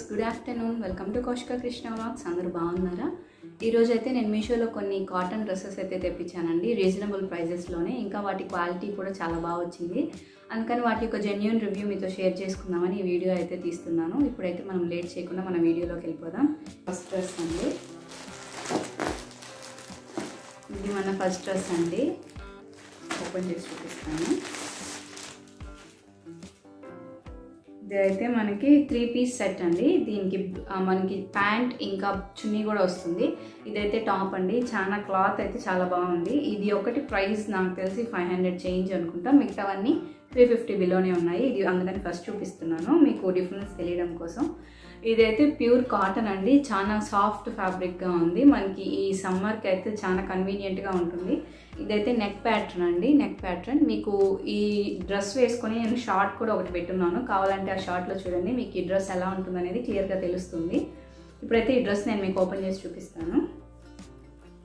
Good afternoon. Welcome to Kaushika Krishna vlogs. అందరూ బాగున్నారా? ఈరోజు అయితే నేను మీషోలో కొన్ని కాటన్ డ్రెస్సెస్ అయితే తెప్పించానండి, రీజనబుల్ ప్రైజెస్లోనే. ఇంకా వాటి క్వాలిటీ కూడా చాలా బాగా వచ్చింది. అందుకని వాటి యొక్క జెన్యూన్ రివ్యూ మీతో షేర్ చేసుకుందామని ఈ వీడియో అయితే తీస్తున్నాను. ఇప్పుడైతే మనం లేట్ చేయకుండా మన వీడియోలోకి వెళ్ళిపోదాం. ఫస్ట్ డ్రెస్ అండి, ఇది మన ఫస్ట్ డ్రెస్ అండి. ఓపెన్ చేసి చూపిస్తాను. ఇదైతే మనకి 3 పీస్ సెట్ అండి. దీనికి మనకి ప్యాంట్ ఇంకా చున్నీ కూడా వస్తుంది. ఇదైతే టాప్ అండి. చాలా క్లాత్ అయితే చాలా బాగుంది. ఇది ఒకటి ప్రైస్ నాకు తెలిసి 500 చేంజ్ అనుకుంటా. మిగతావన్నీ 350 బిలోనే ఉన్నాయి. ఇది అందుకని ఫస్ట్ చూపిస్తున్నాను మీకు డిఫరెన్స్ తెలియడం కోసం. ఇదైతే ప్యూర్ కాటన్ అండి. చాలా సాఫ్ట్ ఫ్యాబ్రిక్గా ఉంది. మనకి ఈ సమ్మర్కి అయితే చాలా కన్వీనియంట్గా ఉంటుంది. ఇదైతే నెక్ ప్యాటర్న్ అండి. నెక్ ప్యాటర్న్ మీకు ఈ డ్రెస్ వేసుకొని నేను షార్ట్ కూడా ఒకటి పెట్టున్నాను. కావాలంటే ఆ షార్ట్లో చూడండి, మీకు ఈ డ్రెస్ ఎలా ఉంటుంది అనేది క్లియర్గా తెలుస్తుంది. ఇప్పుడైతే ఈ డ్రెస్ నేను మీకు ఓపెన్ చేసి చూపిస్తాను.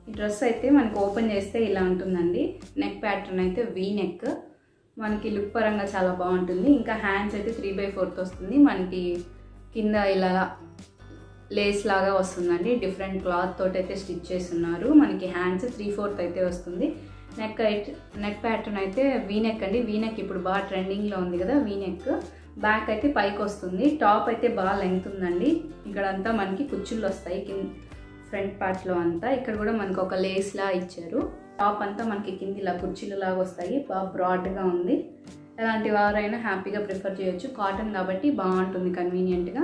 ఈ డ్రెస్ అయితే మనకు ఓపెన్ చేస్తే ఇలా ఉంటుందండి. నెక్ ప్యాటర్న్ అయితే వీ నెక్. మనకి లుక్ పరంగా చాలా బాగుంటుంది. ఇంకా హ్యాండ్స్ అయితే 3/4 వస్తుంది. మనకి కింద ఇలా లేస్ లాగా వస్తుందండి. డిఫరెంట్ క్లాత్ తోటి అయితే స్టిచ్ చేస్తున్నారు. మనకి హ్యాండ్స్ 3/4 అయితే వస్తుంది. నెక్ ప్యాటర్న్ అయితే వీనెక్ అండి. వీనెక్ ఇప్పుడు బాగా ట్రెండింగ్లో ఉంది కదా, వీనెక్. బ్యాక్ అయితే పైకి వస్తుంది. టాప్ అయితే బాగా లెంగ్త్ ఉందండి. ఇక్కడంతా మనకి కుచ్చుళ్ళు వస్తాయి ఫ్రంట్ పార్ట్లో అంతా. ఇక్కడ కూడా మనకు ఒక లేస్ లా ఇచ్చారు. టాప్ అంతా మనకి కింద ఇలా కుర్చీలు లాగా వస్తాయి. బాగా బ్రాడ్గా ఉంది. ఎలాంటి వారైనా హ్యాపీగా ప్రిఫర్ చేయొచ్చు. కాటన్ కాబట్టి బాగుంటుంది కన్వీనియంట్గా.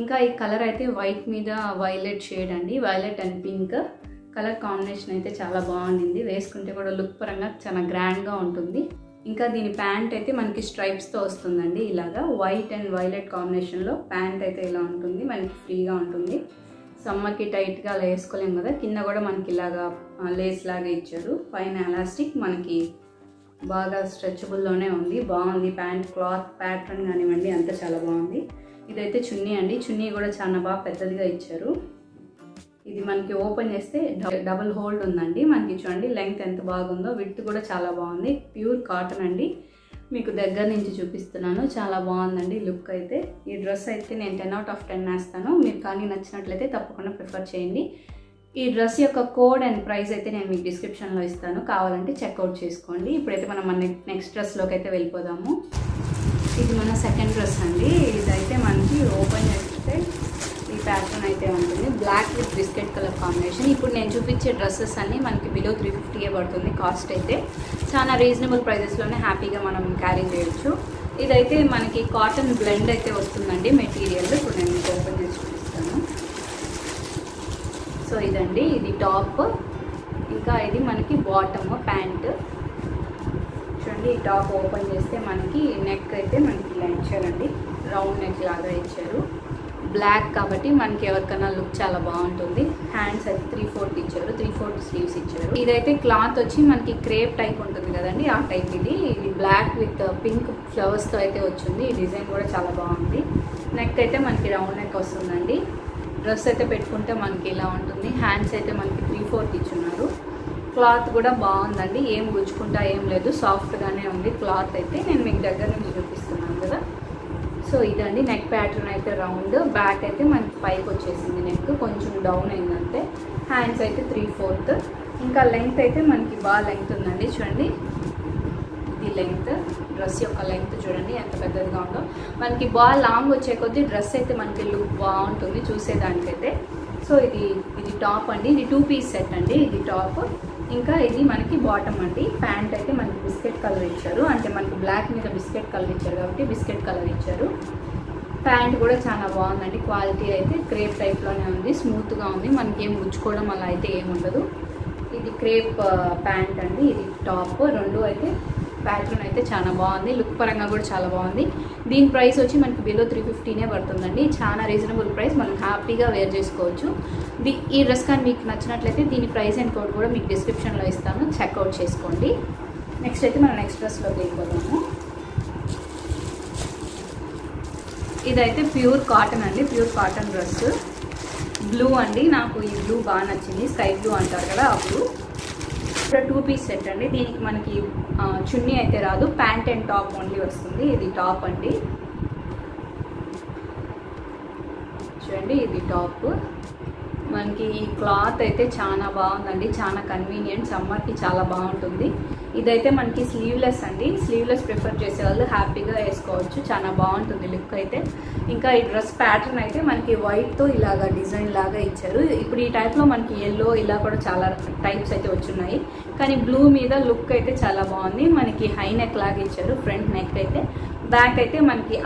ఇంకా ఈ కలర్ అయితే వైట్ మీద వైలెట్ షేడ్ అండి. Violet and pink colour combination అయితే చాలా బాగుంది. వేసుకుంటే కూడా లుక్ పరంగా చాలా గ్రాండ్గా ఉంటుంది. ఇంకా దీని ప్యాంట్ అయితే మనకి స్ట్రైప్స్తో వస్తుందండి. ఇలాగా వైట్ అండ్ వైలెట్ కాంబినేషన్లో ప్యాంట్ అయితే ఇలా ఉంటుంది. మనకి ఫ్రీగా ఉంటుంది. సమ్మర్కి టైట్గా అలా వేసుకోలేము కదా. కింద కూడా మనకి ఇలాగా లేస్ లాగా ఇచ్చారు. పైన ఎలాస్టిక్ మనకి బాగా స్ట్రెచబుల్లోనే ఉంది. బాగుంది. ప్యాంట్ క్లాత్ ప్యాటర్న్ కానివ్వండి అంతా చాలా బాగుంది. ఇదైతే చున్నీ అండి. చున్నీ కూడా చాలా బాగా పెద్దదిగా ఇచ్చారు. ఇది మనకి ఓపెన్ చేస్తే డబుల్ హోల్డ్ ఉందండి. మనకి చూడండి లెంగ్త్ ఎంత బాగుందో. విడ్త్ కూడా చాలా బాగుంది. ప్యూర్ కాటన్ అండి. మీకు దగ్గర నుంచి చూపిస్తున్నాను. చాలా బాగుందండి లుక్ అయితే. ఈ డ్రెస్ అయితే నేను 10 out of 10 వేస్తాను. మీరు కానీ నచ్చినట్లయితే తప్పకుండా ప్రిఫర్ చేయండి. ఈ డ్రెస్ యొక్క కోడ్ అండ్ ప్రైస్ అయితే నేను మీకు డిస్క్రిప్షన్లో ఇస్తాను. కావాలంటే చెక్అవుట్ చేసుకోండి. ఇప్పుడైతే మనం మన నెక్స్ట్ డ్రెస్లోకి అయితే వెళ్ళిపోదాము. ఇది మన సెకండ్ డ్రెస్ అండి. ఇదైతే మనకి ఓపెన్ చేస్తే ఈ ప్యాటర్న్ అయితే ఉంటుంది. Black with biscuit colour combination. ఇప్పుడు నేను చూపించే డ్రెస్సెస్ అన్నీ మనకి బిలో 350 పడుతుంది. కాస్ట్ అయితే చాలా రీజనబుల్ ప్రైజెస్లోనే హ్యాపీగా మనం క్యారీ చేయొచ్చు. ఇదైతే మనకి కాటన్ బ్లెండ్ అయితే వస్తుందండి మెటీరియల్. ఇప్పుడు నేను మీకు ఓపెన్ చేసి చూపిస్తాను. సో ఇదండి, ఇది టాప్. ఇంకా ఇది మనకి బాటమ్ ప్యాంట్. చూడండి ఈ టాప్ ఓపెన్ చేస్తే మనకి నెక్ అయితే మనకి ఇలా ఇచ్చారండి. రౌండ్ నెక్ లాగా ఇచ్చారు. బ్లాక్ కాబట్టి మనకి ఎవరికైనా లుక్ చాలా బాగుంటుంది. హ్యాండ్స్ అయితే 3/4 ఇచ్చారు. 3/4 స్లీవ్స్ ఇచ్చారు. ఇదైతే క్లాత్ వచ్చి మనకి క్రేప్ టైప్ ఉంటుంది కదండి, ఆ టైప్. ఇది బ్లాక్ విత్ పింక్ ఫ్లవర్స్తో అయితే వచ్చింది. ఈ డిజైన్ కూడా చాలా బాగుంది. నెక్ అయితే మనకి రౌండ్ నెక్ వస్తుందండి. డ్రెస్ అయితే పెట్టుకుంటే మనకి ఇలా ఉంటుంది. హ్యాండ్స్ అయితే మనకి 3/4 ఇచ్చున్నారు. క్లాత్ కూడా బాగుందండి. ఏం గుచ్చుకుంటా ఏం లేదు, సాఫ్ట్గానే ఉంది క్లాత్ అయితే. నేను మీకు దగ్గర నుంచి చూపిస్తున్నాను కదా. సో ఇదండి నెక్ ప్యాటర్న్ అయితే రౌండ్. బ్యాక్ అయితే మనకి పైకి వచ్చేసింది. నెక్ కొంచెం డౌన్ అయిందంటే. హ్యాండ్స్ అయితే 3/4. ఇంకా లెంగ్త్ అయితే మనకి బాగా లెంగ్త్ ఉందండి. చూడండి ఇది లెంగ్త్. డ్రెస్ యొక్క లెంగ్త్ చూడండి ఎంత పెద్దదిగా ఉందో. మనకి బాగా లాంగ్ వచ్చే కొద్దీ డ్రెస్ అయితే మనకి లుక్ బాగుంటుంది చూసేదానికైతే. సో ఇది టాప్ అండి. ఇది 2 పీస్ సెట్ అండి. ఇది టాప్. ఇంకా ఇది మనకి బాటమ్ అండి. ప్యాంట్ అయితే మనకి బిస్కెట్ కలర్ ఇచ్చారు. అంటే మనకి బ్లాక్ మీద బిస్కెట్ కలర్ ఇచ్చారు కాబట్టి బిస్కెట్ కలర్ ఇచ్చారు. ప్యాంట్ కూడా చాలా బాగుందండి. క్వాలిటీ అయితే క్రేప్ టైప్లోనే ఉంది. స్మూత్గా ఉంది. మనకి ఏం గుచ్చుకోవడం అలా అయితే ఏముండదు. ఇది క్రేప్ ప్యాంట్ అండి. ఇది టాప్. రెండు అయితే ప్యాటర్న్ అయితే చాలా బాగుంది. లుక్ పరంగా కూడా చాలా బాగుంది. దీని ప్రైస్ వచ్చి మనకి బిలో 350 పడుతుందండి. చాలా రీజనబుల్ ప్రైస్. మనం హ్యాపీగా వేర్ చేసుకోవచ్చు. ఈ డ్రెస్ కానీ మీకు నచ్చినట్లయితే దీని ప్రైస్ అండ్ కోడ్ కూడా మీకు డిస్క్రిప్షన్లో ఇస్తాను. చెక్అవుట్ చేసుకోండి. నెక్స్ట్ అయితే మనం నెక్స్ట్ డ్రెస్లోకి వెళ్ళిపోదాము. ఇదైతే ప్యూర్ కాటన్ అండి. Pure cotton dress. బ్లూ అండి. నాకు ఈ బ్లూ బాగా నచ్చింది. స్కై బ్లూ అంటారు కదా, ఆ బ్లూ. ఇక్కడ 2 పీస్ సెట్ అండి. దీనికి మనకి చున్నీ అయితే రాదు. ప్యాంట్ అండ్ టాప్ ఓన్లీ వస్తుంది. ఇది టాప్ అండి. చూడండి ఇది టాప్. మనకి ఈ క్లాత్ అయితే చాలా బాగుందండి, చాలా కన్వీనియంట్, సమ్మర్కి చాలా బాగుంటుంది. ఇదైతే మనకి స్లీవ్లెస్ అండి, స్లీవ్లెస్ ప్రిఫర్ చేసే వాళ్ళు హ్యాపీగా వేసుకోవచ్చు, చాలా బాగుంటుంది లుక్ అయితే. ఇంకా ఈ డ్రెస్ ప్యాటర్న్ అయితే మనకి వైట్తో ఇలాగా డిజైన్ లాగా ఇచ్చారు. ఇప్పుడు ఈ టైప్లో మనకి ఎల్లో ఇలా కూడా చాలా టైప్స్ అయితే వచ్చున్నాయి, కానీ బ్లూ మీద లుక్ అయితే చాలా బాగుంది. మనకి హై నెక్ లాగా ఇచ్చారు, ఫ్రంట్ నెక్ అయితే. బ్యాక్ అయితే మనకి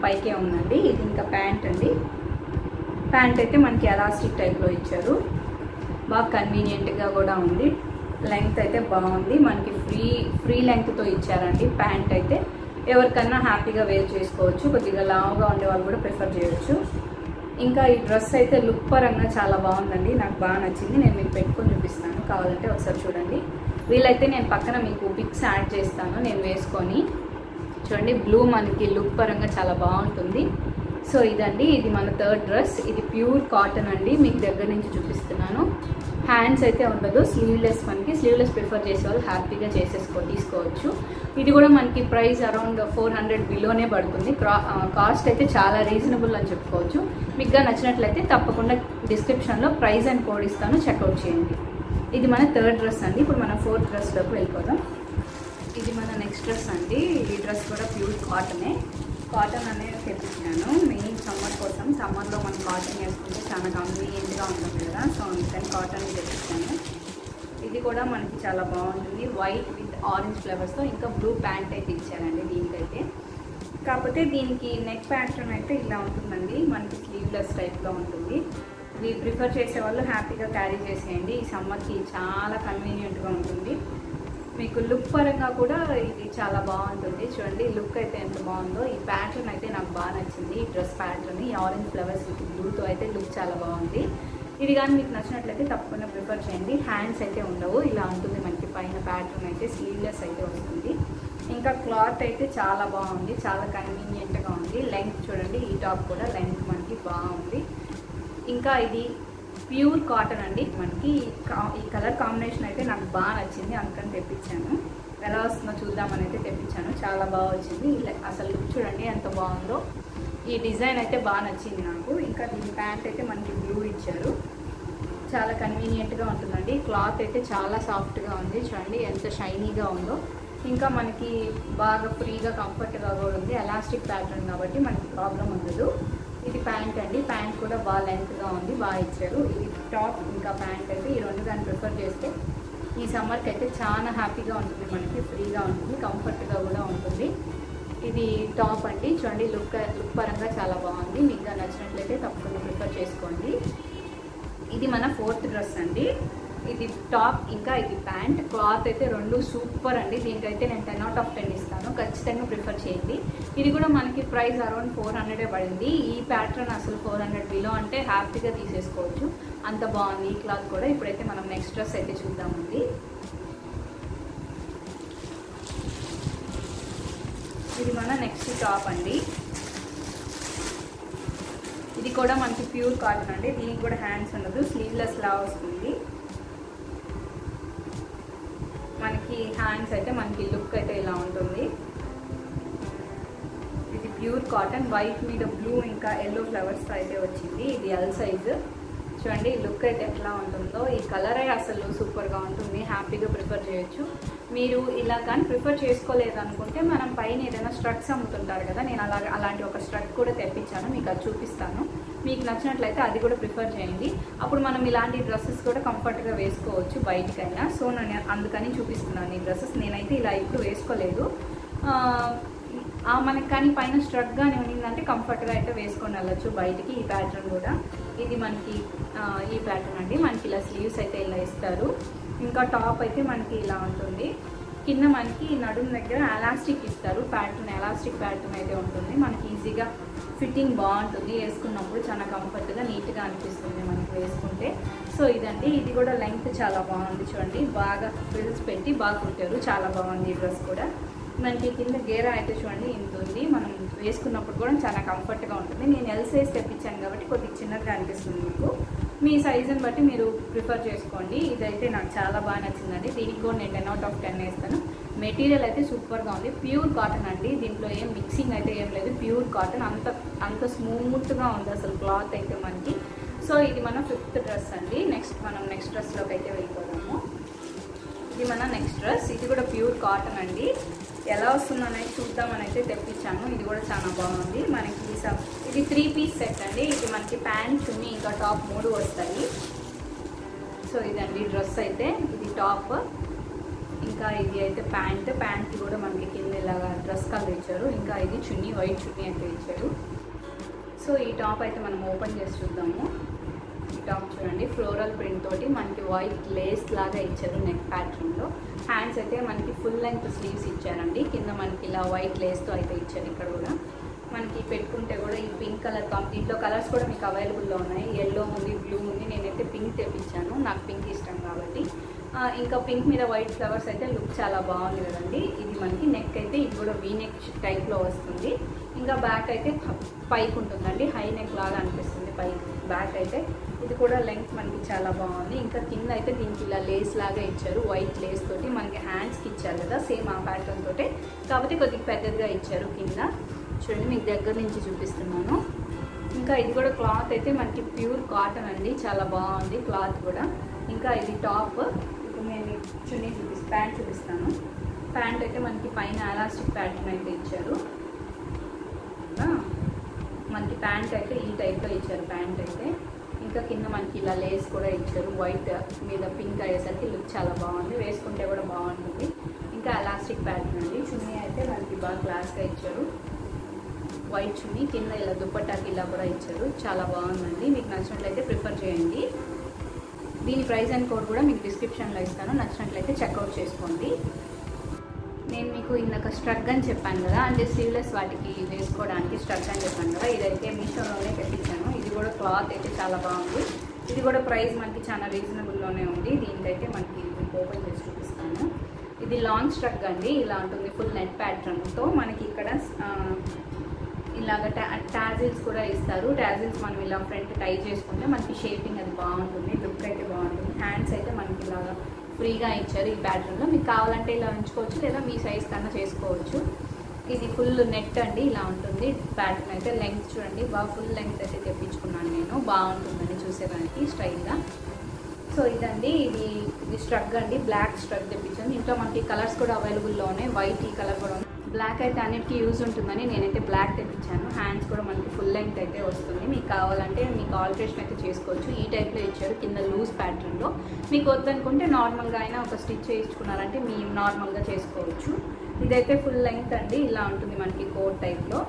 పైకే ఉందండి. ఇది ఇంకా ప్యాంట్ అండి. ప్యాంట్ అయితే మనకి ఎలాస్టిక్ టైప్లో ఇచ్చారు, బాగా కన్వీనియంట్గా కూడా ఉంది. లెంగ్త్ అయితే బాగుంది, మనకి ఫ్రీ లెంగ్త్తో ఇచ్చారండి. ప్యాంట్ అయితే ఎవరికన్నా హ్యాపీగా వేర్ చేసుకోవచ్చు, కొద్దిగా లావుగా ఉండే వాళ్ళు కూడా ప్రిఫర్ చేయొచ్చు. ఇంకా ఈ డ్రెస్ అయితే లుక్ పరంగా చాలా బాగుందండి, నాకు బాగా నచ్చింది. నేను మీకు పెట్టుకొని చూపిస్తాను, కావాలంటే ఒకసారి చూడండి. వీలైతే నేను పక్కన మీకు పిక్స్ యాడ్ చేస్తాను నేను వేసుకొని. చూడండి బ్లూ మనకి లుక్ పరంగా చాలా బాగుంటుంది. సో ఇదండి, ఇది మన థర్డ్ డ్రెస్. ఇది ప్యూర్ కాటన్ అండి, మీకు దగ్గర నుంచి చూపిస్తున్నాను. హ్యాండ్స్ అయితే ఉండదు, స్లీవ్లెస్. మనకి స్లీవ్లెస్ ప్రిఫర్ చేసే వాళ్ళు హ్యాపీగా తీసుకోవచ్చు. ఇది కూడా మనకి ప్రైస్ అరౌండ్ 400 బిలోనే పడుతుంది. కాస్ట్ అయితే చాలా రీజనబుల్ అని చెప్పుకోవచ్చు. మీకు నచ్చినట్లయితే తప్పకుండా డిస్క్రిప్షన్లో ప్రైస్ అండ్ కోడ్ ఇస్తాను, చెక్అవుట్ చేయండి. ఇది మన థర్డ్ డ్రెస్ అండి. ఇప్పుడు మనం ఫోర్త్ డ్రెస్లోకి వెళ్ళిపోదాం. ఇది మన నెక్స్ట్ డ్రెస్ అండి. ఈ డ్రెస్ కూడా ప్యూర్ కాటనే. కాటన్ అనేది తెప్పించాను మెయిన్ సమ్మర్ కోసం. సమ్మర్లో మనం కాటన్ వేసుకుంటే చాలా కన్వీనియంట్గా ఉంటుంది కదా, సో అందుకని కాటన్ తెప్పించాను. ఇది కూడా మనకి చాలా బాగుంటుంది, వైట్ విత్ ఆరెంజ్ ఫ్లవర్స్తో. ఇంకా బ్లూ ప్యాంట్ అయితే ఇచ్చారండి దీనికైతే. కాకపోతే దీనికి నెక్ ప్యాటర్న్ అయితే ఇలా ఉంటుందండి, మనకి స్లీవ్లెస్ టైప్లో ఉంటుంది. ఇది ప్రిఫర్ చేసే వాళ్ళు హ్యాపీగా క్యారీ చేసేయండి, ఈ సమ్మర్కి చాలా కన్వీనియంట్గా ఉంటుంది. మీకు లుక్ పరంగా కూడా ఇది చాలా బాగుంటుంది. చూడండి లుక్ అయితే ఎంత బాగుందో. ఈ ప్యాటర్న్ అయితే నాకు బాగా నచ్చింది, ఈ డ్రెస్ ప్యాటర్న్. ఈ ఆరెంజ్ ఫ్లవర్స్ విత్ బ్లూతో అయితే లుక్ చాలా బాగుంది. ఇది కానీ మీకు నచ్చినట్లయితే తప్పకుండా ప్రిఫర్ చేయండి. హ్యాండ్స్ అయితే ఉండవు, ఇలా ఉంటుంది మనకి. పైన ప్యాటర్న్ అయితే స్లీవ్లెస్ అయితే వస్తుంది. ఇంకా క్లాత్ అయితే చాలా బాగుంది, చాలా కన్వీనియంట్గా ఉంది. లెంగ్త్ చూడండి, ఈ టాప్ కూడా లెంగ్త్ మనకి బాగుంది. ఇంకా ఇది ప్యూర్ కాటన్ అండి. మనకి ఈ కలర్ కాంబినేషన్ అయితే నాకు బాగా నచ్చింది, అందుకని తెప్పించాను. ఎలా వస్తుందో చూద్దామని అయితే తెప్పించాను, చాలా బాగా వచ్చింది. అసలు లుక్ చూడండి ఎంత బాగుందో. ఈ డిజైన్ అయితే బాగా నచ్చింది నాకు. ఇంకా దీని ప్యాంట్ అయితే మనకి బ్లూ ఇచ్చారు, చాలా కన్వీనియంట్గా ఉంటుందండి. క్లాత్ అయితే చాలా సాఫ్ట్గా ఉంది, చూడండి ఎంత షైనీగా ఉందో. ఇంకా మనకి బాగా ఫ్రీగా కంఫర్ట్గా కూడా ఉంది. ఎలాస్టిక్ ప్యాటర్న్ కాబట్టి మనకి ప్రాబ్లం ఉండదు. ఇది ప్యాంట్ అండి, ప్యాంట్ కూడా బాగా లెంత్గా ఉంది, బాగా ఇచ్చారు. ఇది టాప్ ఇంకా ప్యాంట్ అయితే ఈ రెండు దాన్ని ప్రిఫర్ చేస్తే ఈ సమ్మర్కి అయితే చాలా హ్యాపీగా ఉంటుంది, మనకి ఫ్రీగా ఉంటుంది, కంఫర్ట్గా కూడా ఉంటుంది. ఇది టాప్ అండి. చూడండి లుక్ పరంగా చాలా బాగుంది. మీకు నచ్చినట్లయితే తప్పకుండా ప్రిఫర్ చేసుకోండి. ఇది మన ఫోర్త్ డ్రెస్ అండి. ఇది టాప్ ఇంకా ఇది ప్యాంట్. క్లాత్ అయితే రెండు సూపర్ అండి, దీనికైతే నేను 10 out of 10 ఇస్తాను, ఖచ్చితంగా ప్రిఫర్ చేయండి. ఇది కూడా మనకి ప్రైస్ అరౌండ్ 400 పడింది. ఈ ప్యాటర్న్ అసలు 400 బిలో అంటే హ్యాపీగా తీసేసుకోవచ్చు, అంత బాగుంది ఈ క్లాత్ కూడా. ఇప్పుడైతే మనం నెక్స్ట్ డ్రెస్ అయితే చూద్దామండి. ఇది మన నెక్స్ట్ టాప్ అండి. ఇది కూడా మనకి ప్యూర్ కాటన్ అండి, దీనికి కూడా హ్యాండ్స్ ఉండదు, స్లీవ్లెస్ లా వస్తుంది. మనకి హ్యాండ్స్ అయితే మనకి లుక్ అయితే ఇలా ఉంటుంది. ఇది ప్యూర్ కాటన్, వైట్ మీద బ్లూ ఇంకా ఎల్లో ఫ్లవర్స్ అయితే వచ్చింది. ఇది ఎల్ సైజ్. చూడండి లుక్ అయితే ఎట్లా ఉంటుందో. ఈ కలర్ అసలు సూపర్గా ఉంటుంది, హ్యాపీగా ప్రిఫర్ చేయొచ్చు. మీరు ఇలా కానీ ప్రిఫర్ చేసుకోలేదు అనుకుంటే మనం పైన ఏదైనా స్ట్రక్స్ అమ్ముతుంటారు కదా, నేను అలాంటి ఒక స్ట్రక్ కూడా తెప్పించాను, మీకు అది చూపిస్తాను. మీకు నచ్చినట్లయితే అది కూడా ప్రిఫర్ చేయండి. అప్పుడు మనం ఇలాంటి డ్రెస్సెస్ కూడా కంఫర్ట్గా వేసుకోవచ్చు బయటికైనా. సో నేను అందుకని చూపిస్తున్నాను ఈ డ్రెస్సెస్. నేనైతే ఇలా ఇప్పుడు వేసుకోలేదు, మనకి కానీ పైన స్ట్రక్ కానీ ఉన్నిందంటే కంఫర్ట్గా అయితే వేసుకొని వెళ్ళచ్చు బయటికి. ఈ ప్యాటర్న్ కూడా ఇది మనకి ఈ ప్యాటర్న్ అండి, మనకి ఇలా స్లీవ్స్ అయితే ఇలా ఇస్తారు. ఇంకా టాప్ అయితే మనకి ఇలా ఉంటుంది. కింద మనకి నడుము దగ్గర ఎలాస్టిక్ ఇస్తారు, ప్యాటర్న్ ఎలాస్టిక్ ప్యాటర్న్ అయితే ఉంటుంది. మనకి ఈజీగా ఫిట్టింగ్ బాగుంటుంది, వేసుకున్నప్పుడు చాలా కంఫర్ట్గా నీట్గా అనిపిస్తుంది మనకి వేసుకుంటే. సో ఇదండి, ఇది కూడా లెంగ్త్ చాలా బాగుంది. చూడండి బాగా ఫ్రిల్స్ పెట్టి బాగా కుట్టారు, చాలా బాగుంది ఈ డ్రెస్ కూడా. మనకి కింద గేరా అయితే చూడండి ఇంత ఉంది, మనం వేసుకున్నప్పుడు కూడా చాలా కంఫర్ట్గా ఉంటుంది. నేను ఎల్ సైజ్ తెప్పించాను కాబట్టి కొద్దిగా చిన్నగా అనిపిస్తుంది మీకు. మీ సైజుని బట్టి మీరు ప్రిఫర్ చేసుకోండి. ఇదైతే నాకు చాలా బాగా నచ్చిందండి. దీనికి కూడా నేను 10/10 వేస్తాను. మెటీరియల్ అయితే సూపర్గా ఉంది. ప్యూర్ కాటన్ అండి. దీంట్లో ఏం మిక్సింగ్ అయితే ఏం లేదు. ప్యూర్ కాటన్, అంత స్మూత్గా ఉంది అసలు క్లాత్ అయితే మనకి. సో ఇది మన 5th డ్రెస్ అండి. మనం నెక్స్ట్ డ్రెస్లోకి అయితే వెళ్ళిపోదాము. ఇది మన నెక్స్ట్ డ్రెస్. ఇది కూడా ప్యూర్ కాటన్ అండి. ఎలా వస్తుందనేది చూద్దామని అయితే తెప్పించాను. ఇది కూడా చాలా బాగుంది. మనకి ఇది 3 పీస్ సెట్ అండి. ఇది మనకి ప్యాంట్, చున్నీ ఇంకా టాప్ 3 వస్తాయి. సో ఇదండి డ్రెస్ అయితే. ఇది టాప్, ఇంకా ఇది అయితే ప్యాంట్ కూడా మనకి కింద ఇలాగా డ్రెస్ కలర్ ఇచ్చారు. ఇంకా ఇది చున్నీ, వైట్ చున్నీ అయితే ఇచ్చారు. సో ఈ టాప్ అయితే మనం ఓపెన్ చేసి చూద్దాము. ఈ టాప్ చూడండి, ఫ్లోరల్ ప్రింట్ తోటి మనకి వైట్ లేస్ లాగా ఇచ్చారు నెక్ ప్యాటర్న్లో. హ్యాండ్స్ అయితే మనకి ఫుల్ లెంగ్త్ స్లీవ్స్ ఇచ్చారండి. కింద మనకి ఇలా వైట్ లేస్తో అయితే ఇచ్చారు. ఇక్కడ కూడా మనకి పెట్టుకుంటే కూడా ఈ పింక్ కలర్, దీంట్లో కలర్స్ కూడా మీకు అవైలబుల్లో ఉన్నాయి. ఎల్లో ఉంది, బ్లూ ఉంది. నేనైతే పింక్ తెప్పించాను, నాకు పింక్ ఇష్టం కాబట్టి. ఇంకా పింక్ మీద వైట్ ఫ్లవర్స్ అయితే లుక్ చాలా బాగుంది కదండి. ఇది మనకి నెక్ అయితే ఇది కూడా వీ నెక్ టైప్లో వస్తుంది. ఇంకా బ్యాక్ అయితే పైకి ఉంటుందండి, హై నెక్ లాగా అనిపిస్తుంది పైకి. బ్యాక్ అయితే ఇది కూడా లెంగ్త్ మనకి చాలా బాగుంది. ఇంకా కింద అయితే దీనికి ఇలా లేస్ లాగా ఇచ్చారు, వైట్ లేస్ తోటి. మనకి హ్యాండ్స్కి ఇచ్చారు కదా సేమ్ ఆ ప్యాటర్న్ తోటి, కాబట్టి కొద్దిగా పెద్దదిగా ఇచ్చారు కింద. చూడండి మీకు దగ్గర నుంచి చూపిస్తున్నాను. ఇంకా ఇది కూడా క్లాత్ అయితే మనకి ప్యూర్ కాటన్ అండి, చాలా బాగుంది క్లాత్ కూడా. ఇంకా ఇది టాప్. ఇప్పుడు నేను చున్నీ ప్యాంట్ చూపిస్తాను. ప్యాంట్ అయితే మనకి పైన ఎలాస్టిక్ ప్యాటర్న్ అయితే ఇచ్చారు. మనకి ప్యాంట్ అయితే ఈ టైప్లో ఇచ్చారు ప్యాంట్ అయితే. ఇంకా కింద మనకి ఇలా లేస్ కూడా ఇచ్చారు. వైట్ మీద పింక్ అయ్యేసరికి లుక్ చాలా బాగుంది, వేసుకుంటే కూడా బాగుంటుంది. ఇంకా ఎలాస్టిక్ ప్యాటర్న్ అండి. చున్నీ అయితే మనకి బాగా క్లాస్గా ఇచ్చారు, వైట్ చున్నీ. కింద ఇలా దుప్పట్టాకి ఇలా కూడా ఇచ్చారు, చాలా బాగుందండి. మీకు నచ్చినట్లయితే ప్రిఫర్ చేయండి. దీని ప్రైస్ అండ్ కోడ్ కూడా మీకు డిస్క్రిప్షన్లో ఇస్తాను, నచ్చినట్లయితే చెక్అవుట్ చేసుకోండి. నేను మీకు ఇందాక స్ట్రగ్ అని చెప్పాను కదా, అంటే స్లీవ్లెస్ వాటికి వేసుకోవడానికి స్ట్రగ్ అని చెప్పాను కదా, ఇదైతే మీషోలోనే తెప్పించాను. ఇది కూడా క్లాత్ అయితే చాలా బాగుంది. ఇది కూడా ప్రైస్ మనకి చాలా రీజనబుల్లోనే ఉంది. దీనికైతే మనకి ఓపెన్ చేసి చూపిస్తాను. ఇది లాంగ్ స్ట్రగ్ అండి, ఇలా ఉంటుంది ఫుల్ నెట్ ప్యాటర్న్తో. మనకి ఇక్కడ ఇలాగ టాజిల్స్ కూడా ఇస్తారు. టాజిల్స్ మనం ఇలా ఫ్రంట్ టై చేసుకుంటే మనకి షేపింగ్ అది బాగుంటుంది, లుక్ అయితే బాగుంటుంది. హ్యాండ్స్ అయితే మనకి ఇలాగా ఫ్రీగా ఇచ్చారు ఈ ప్యాటర్న్లో. మీకు కావాలంటే ఇలా ఉంచుకోవచ్చు, లేదా మీ సైజ్ కన్నా చేసుకోవచ్చు. ఇది ఫుల్ నెట్ అండి, ఇలా ఉంటుంది ప్యాటర్న్ అయితే. లెంగ్త్ చూడండి, బాగా ఫుల్ లెంగ్త్ అయితే తెప్పించుకున్నాను నేను, బాగుంటుందని చూసేదానికి స్టైల్గా. సో ఇదండి, ఇది స్ట్రగ్ అండి, బ్లాక్ స్ట్రగ్ తెప్పించాను. ఇంట్లో మనకి కలర్స్ కూడా అవైలబుల్లో ఉన్నాయి. వైట్ ఈ కలర్ కూడా ఉంది. బ్లాక్ అయితే అన్నిటికీ యూజ్ ఉంటుందని నేనైతే బ్లాక్ తెప్పించాను. హ్యాండ్స్ కూడా మనకి ఫుల్ లెంగ్త్ అయితే వస్తుంది. మీకు కావాలంటే మీకు ఆల్టరేషన్ అయితే చేసుకోవచ్చు. ఈ టైప్లో ఇచ్చారు, కింద లూజ్ ప్యాటర్న్లో. మీకు వద్దనుకుంటే నార్మల్గా అయినా ఒక స్టిచ్ చేయించుకున్నారంటే మీ నార్మల్గా చేసుకోవచ్చు. ఇదైతే ఫుల్ లెంగ్త్ అండి, ఇలా ఉంటుంది మనకి కోట్ టైప్లో.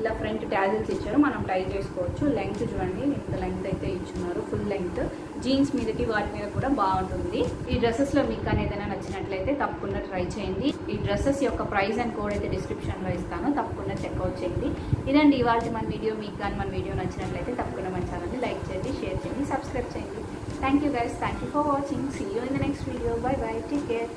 ఇలా ఫ్రంట్ టాజిల్స్ ఇచ్చారు, మనం టై చేసుకోవచ్చు. లెంగ్త్ చూడండి, ఇంత లెంగ్త్ అయితే ఇచ్చున్నారు, ఫుల్ లెంగ్త్. జీన్స్ మీదకి వాటి మీద కూడా బాగుంటుంది. ఈ డ్రెస్సెస్లో మీకు కానీ ఏదైనా నచ్చినట్లయితే తప్పకుండా ట్రై చేయండి. ఈ డ్రెస్సెస్ యొక్క ప్రైస్ అండ్ కోడ్ అయితే డిస్క్రిప్షన్లో ఇస్తాను, తప్పకుండా చెక్అవుట్ చేయండి. ఇదండి ఇవాళ మన వీడియో. మీకు కానీ మన వీడియో నచ్చినట్లయితే తప్పకుండా మన ఛానల్ని లైక్ చేయండి, షేర్ చేయండి, సబ్స్క్రైబ్ చేయండి. Thank you guys, thank you for watching. See you in the next video. Bye bye, take care.